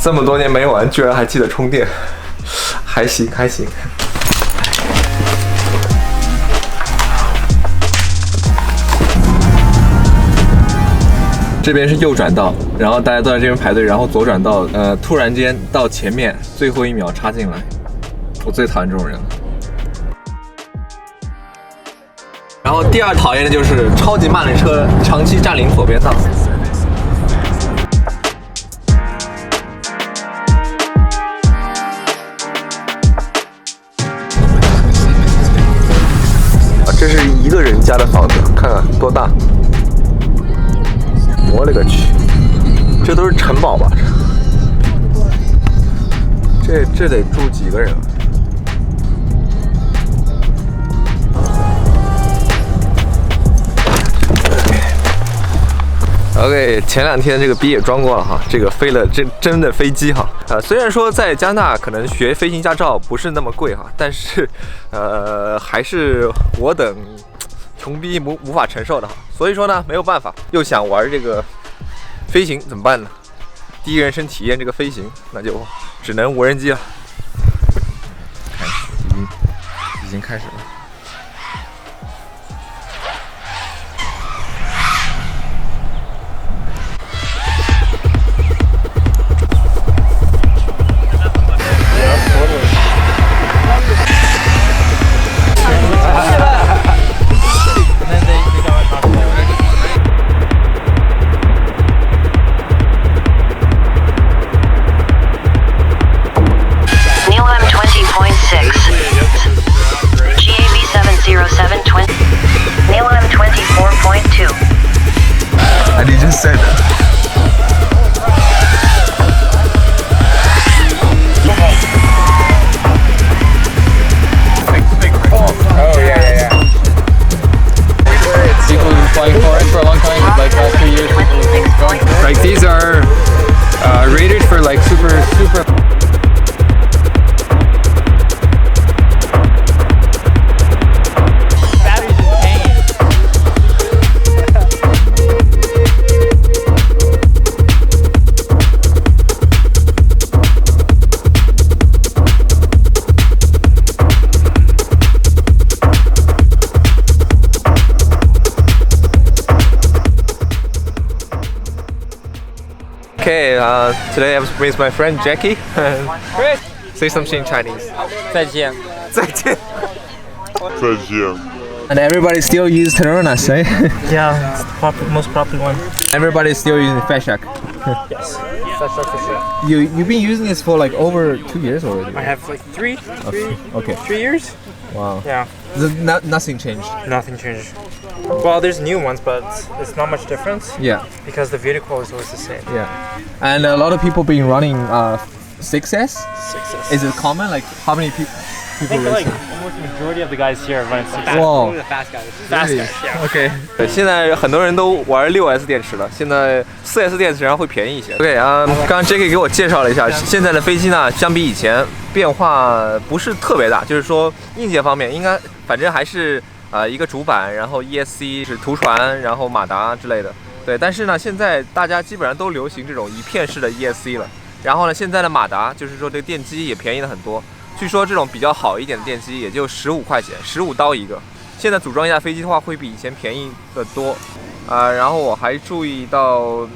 这么多年没玩，居然还记得充电，还行还行。这边是右转道，然后大家都在这边排队，然后左转道，突然间到前面，最后1秒插进来，我最讨厌这种人了。然后第二讨厌的就是超级慢的车长期占领左边道。这是一个人家的房子，看看多大！我勒个去，这都是城堡吧？这得住几个人啊？OK， 前2天这个逼也装过了哈，这个飞了真的飞机哈。虽然说在加拿大可能学飞行驾照不是那么贵哈，但是还是我等穷逼无法承受的哈。所以说呢，没有办法，又想玩这个飞行怎么办呢？第一人称体验这个飞行，那就只能无人机了。开始，已经开始了。These are rated for like super. Batteries is hanging. Okay, today I was with my friend Jackie. Say something in Chinese. 再见。再见。再见。 And everybody still use Teronas, right? Yeah, it's the most popular one. Everybody still using Fashak. Yes, that's for sure. You've been using this for like over 2 years already. I have like three Okay. 3 years. Wow. Yeah, Nothing changed. nothing changed. Well, there's new ones, but it's not much difference Yeah. because the video quality is always the same. Yeah. And a lot of people been running 6S. 6S. Is it common? Like how many people? I think like almost the majority of the guys here are running 6S. Wow. The fast guys. Fast guys, yeah. OK， 现在很多人都玩6S 电池了，现在4S 电池然后会便宜一些。OK 啊，刚刚 Jackie 给我介绍了一下，现在的飞机呢，相比以前变化不是特别大，就是说硬件方面应该反正还是一个主板，然后 ESC 是图传，然后马达之类的。对，但是呢，现在大家基本上都流行这种一片式的 ESC 了。然后呢，现在的马达就是说这个电机也便宜了很多。据说这种比较好一点的电机也就15块钱，15刀一个。现在组装一架飞机的话，会比以前便宜的多。然后我还注意到，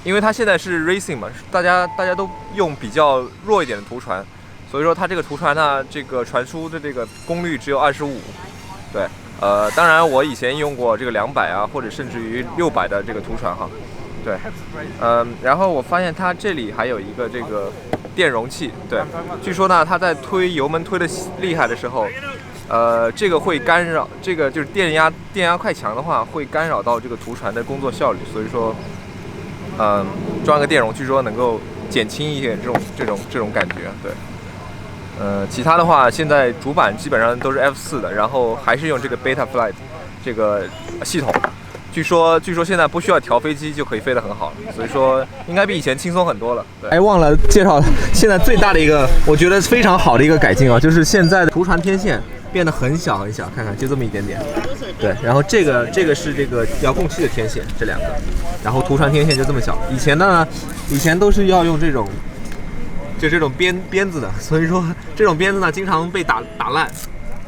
因为它现在是 racing 嘛，大家都用比较弱一点的图传，所以说它这个图传呢，这个传输的这个功率只有25。对，当然我以前用过这个200啊，或者甚至于600的这个图传哈。对，然后我发现它这里还有一个这个电容器，对，据说呢，它在推油门推的厉害的时候，这个会干扰，这个就是电压快强的话，会干扰到这个图传的工作效率，所以说，装个电容，据说能够减轻一点这种感觉，对。其他的话，现在主板基本上都是 F4的，然后还是用这个 Beta Flight 这个系统。据说现在不需要调飞机就可以飞得很好了，所以说应该比以前轻松很多了。哎，忘了介绍现在最大的一个，我觉得非常好的一个改进啊，就是现在的图传天线变得很小很小，看看就这么一点点。对，然后这个是这个遥控器的天线，这2个，然后图传天线就这么小。以前都是要用这种就这种鞭子的，所以说这种鞭子呢经常被打烂，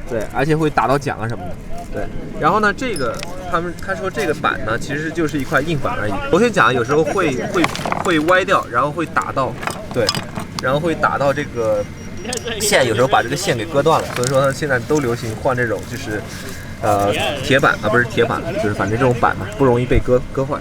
对，而且会打到桨啊什么的，对。然后呢，这个他说这个板呢其实就是一块硬板而已。螺旋桨有时候会歪掉，然后会打到，对，然后会打到这个线，有时候把这个线给割断了。所以说现在都流行换这种就是铁板啊，不是铁板，就是反正这种板嘛不容易被割坏。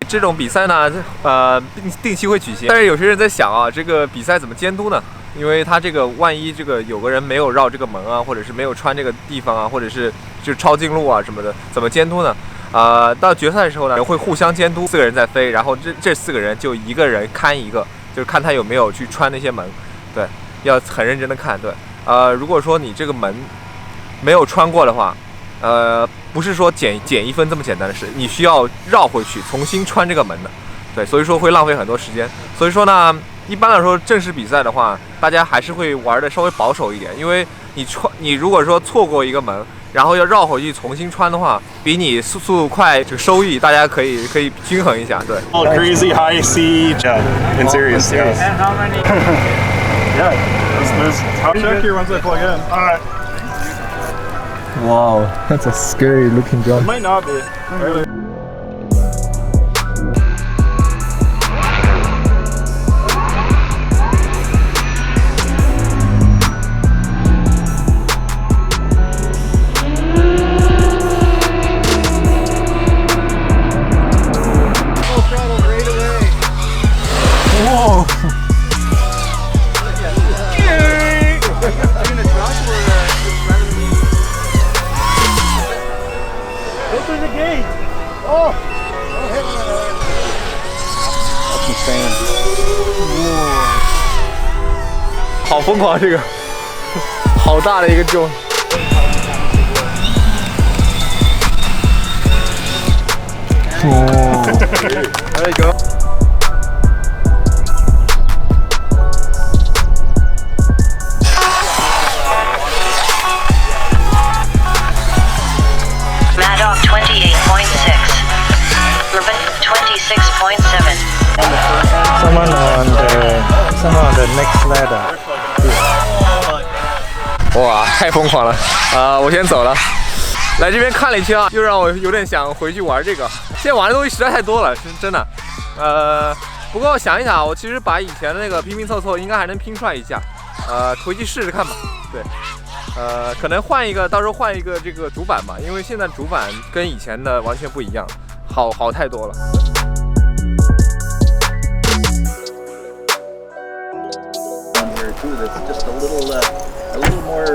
这种比赛呢，定期会举行，但是有些人在想啊，这个比赛怎么监督呢？因为他这个万一这个有个人没有绕这个门啊，或者是没有穿这个地方啊，或者是就超近路啊什么的，怎么监督呢？到决赛的时候呢，会互相监督，4个人在飞，然后这4个人就一个人看一个，就是看他有没有去穿那些门，对，要很认真的看，对，如果说你这个门没有穿过的话，不是说减1分这么简单的事，你需要绕回去重新穿这个门的，对，所以说会浪费很多时间。所以说呢，一般来说正式比赛的话，大家还是会玩的稍微保守一点，因为你如果说错过一个门，然后要绕回去重新穿的话，比你速度快，这个收益大家可以均衡一下，对。All crazy high sea, yeah, in serious, yeah. And how many? Yeah, there's Check here once I plug in. All right. Wow, that's a scary looking It jump. might not be. Really. Open the gate! Oh! That's insane. 好疯狂，这个好大的一个jump。哦，there you go。Someone on the next ladder. 哇，太疯狂了！我先走了。来这边看了一圈啊，又让我有点想回去玩这个。现在玩的东西实在太多了，是真的。不过想一想，我其实把以前的那个拼拼凑凑，应该还能拼出来一架。回去试试看吧。对，可能换一个，到时候换一个这个主板吧，因为现在主板跟以前的完全不一样，好太多了。That's just a little more